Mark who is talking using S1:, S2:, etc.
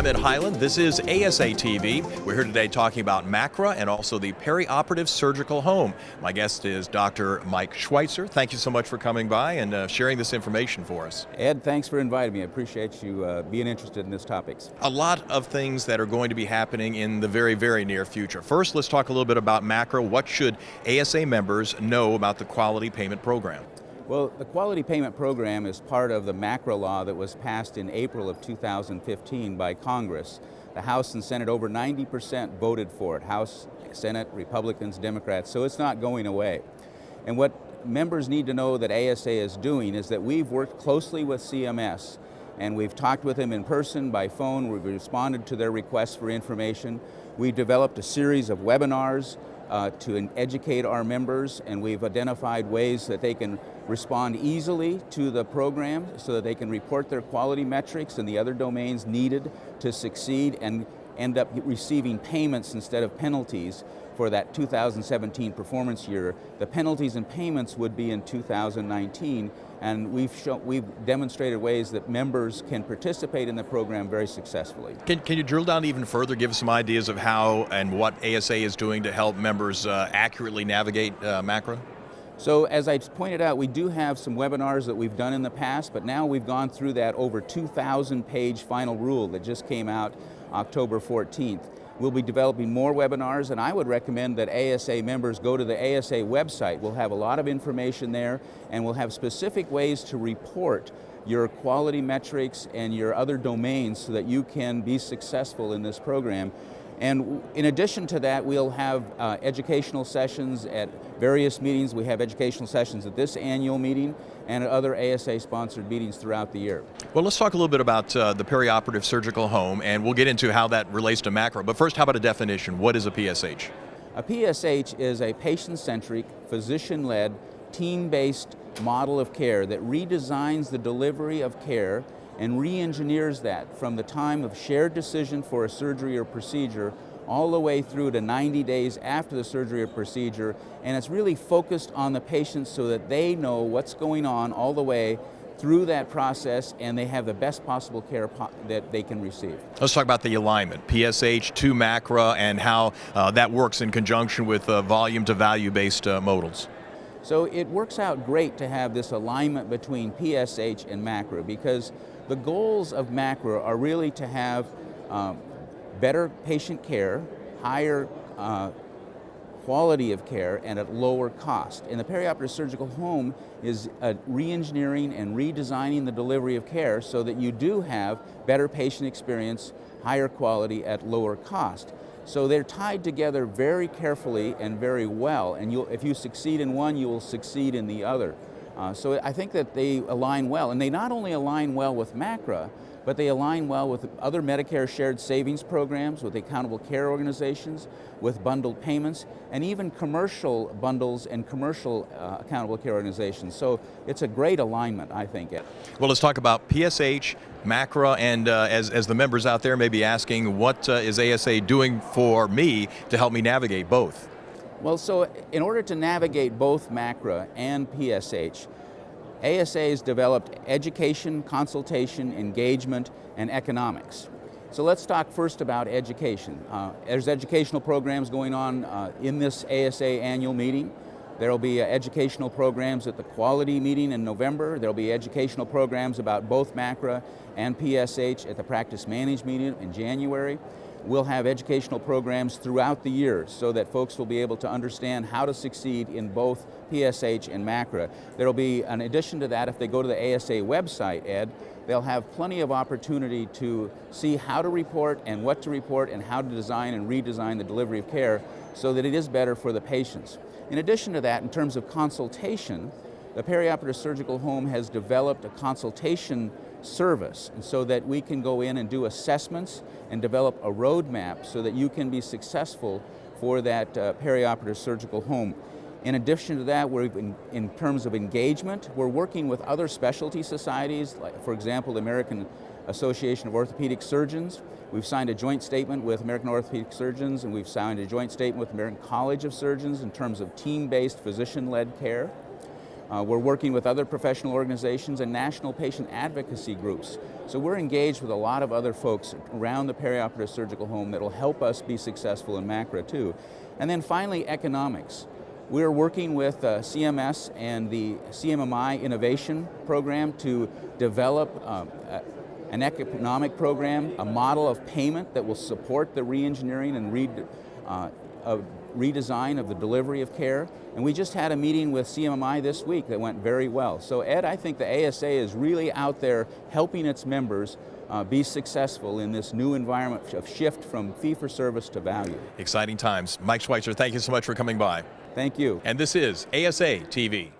S1: I'm Ed Highland. This is ASA TV. We're here today talking about MACRA and also the perioperative surgical home. My guest is Dr. Mike Schweitzer. Thank you so much for coming by and sharing this information for us.
S2: Ed, thanks for inviting me. I appreciate you being interested in these topics.
S1: A lot of things that are going to be happening in the very, very near future. First, let's talk a little bit about MACRA. What should ASA members know about the Quality Payment Program?
S2: Well, the Quality Payment Program is part of the MACRA law that was passed in April of 2015 by Congress. The House and Senate, over 90% voted for it. House, Senate, Republicans, Democrats, so it's not going away. And what members need to know that ASA is doing is that we've worked closely with CMS, and we've talked with them in person, by phone, we've responded to their requests for information. We've developed a series of webinars to educate our members, and we've identified ways that they can respond easily to the program so that they can report their quality metrics and the other domains needed to succeed and end up receiving payments instead of penalties for that 2017 performance year. The penalties and payments would be in 2019, and we've demonstrated ways that members can participate in the program very successfully.
S1: Can you drill down even further, give us some ideas of how and what ASA is doing to help members accurately navigate MACRA?
S2: So as I pointed out, we do have some webinars that we've done in the past, but now we've gone through that over 2,000-page final rule that just came out October 14th. We'll be developing more webinars, and I would recommend that ASA members go to the ASA website. We'll have a lot of information there, and we'll have specific ways to report your quality metrics and your other domains so that you can be successful in this program. And in addition to that, we'll have educational sessions at various meetings. We have educational sessions at this annual meeting and at other ASA-sponsored meetings throughout the year.
S1: Well, let's talk a little bit about the perioperative surgical home, and we'll get into how that relates to MACRA. But first, how about a definition? What is a PSH?
S2: A PSH is a patient-centric, physician-led, team-based model of care that redesigns the delivery of care and re-engineers that from the time of shared decision for a surgery or procedure all the way through to 90 days after the surgery or procedure, and it's really focused on the patient so that they know what's going on all the way through that process and they have the best possible care that they can receive.
S1: Let's talk about the alignment, PSH to MACRA, and how that works in conjunction with volume to value based modals.
S2: So it works out great to have this alignment between PSH and MACRA, because the goals of MACRA are really to have better patient care, higher quality of care, and at lower cost. And the perioperative surgical home is re-engineering and redesigning the delivery of care so that you do have better patient experience, higher quality at lower cost. So they're tied together very carefully and very well, and if you succeed in one, you will succeed in the other. So I think that they align well, and they not only align well with MACRA, but they align well with other Medicare shared savings programs, with accountable care organizations, with bundled payments, and even commercial bundles and commercial accountable care organizations. So it's a great alignment, I think.
S1: Well, let's talk about PSH, MACRA, and as the members out there may be asking, what is ASA doing for me to help me navigate both?
S2: Well, so in order to navigate both MACRA and PSH, ASA has developed education, consultation, engagement, and economics. So let's talk first about education. There's educational programs going on in this ASA annual meeting. There will be educational programs at the quality meeting in November. There will be educational programs about both MACRA and PSH at the practice management meeting in January. We'll have educational programs throughout the year so that folks will be able to understand how to succeed in both PSH and MACRA. There will be, in addition to that, if they go to the ASA website, Ed, they'll have plenty of opportunity to see how to report and what to report and how to design and redesign the delivery of care so that it is better for the patients. In addition to that, in terms of consultation, the perioperative surgical home has developed a consultation service, and so that we can go in and do assessments and develop a roadmap so that you can be successful for that perioperative surgical home. In addition to that, in terms of engagement, we're working with other specialty societies, like, for example, the American Association of Orthopedic Surgeons. We've signed a joint statement with American Orthopedic Surgeons, and we've signed a joint statement with American College of Surgeons in terms of team-based physician-led care. We're working with other professional organizations and national patient advocacy groups. So we're engaged with a lot of other folks around the perioperative surgical home that will help us be successful in MACRA too. And then finally, economics. We're working with CMS and the CMMI Innovation Program to develop an economic program, a model of payment that will support the re-engineering and redesign of the delivery of care. And we just had a meeting with CMMI this week that went very well. So Ed, I think the ASA is really out there helping its members be successful in this new environment of shift from fee-for-service to value.
S1: Exciting times. Mike Schweitzer, thank you so much for coming by.
S2: Thank you.
S1: And this is ASA TV.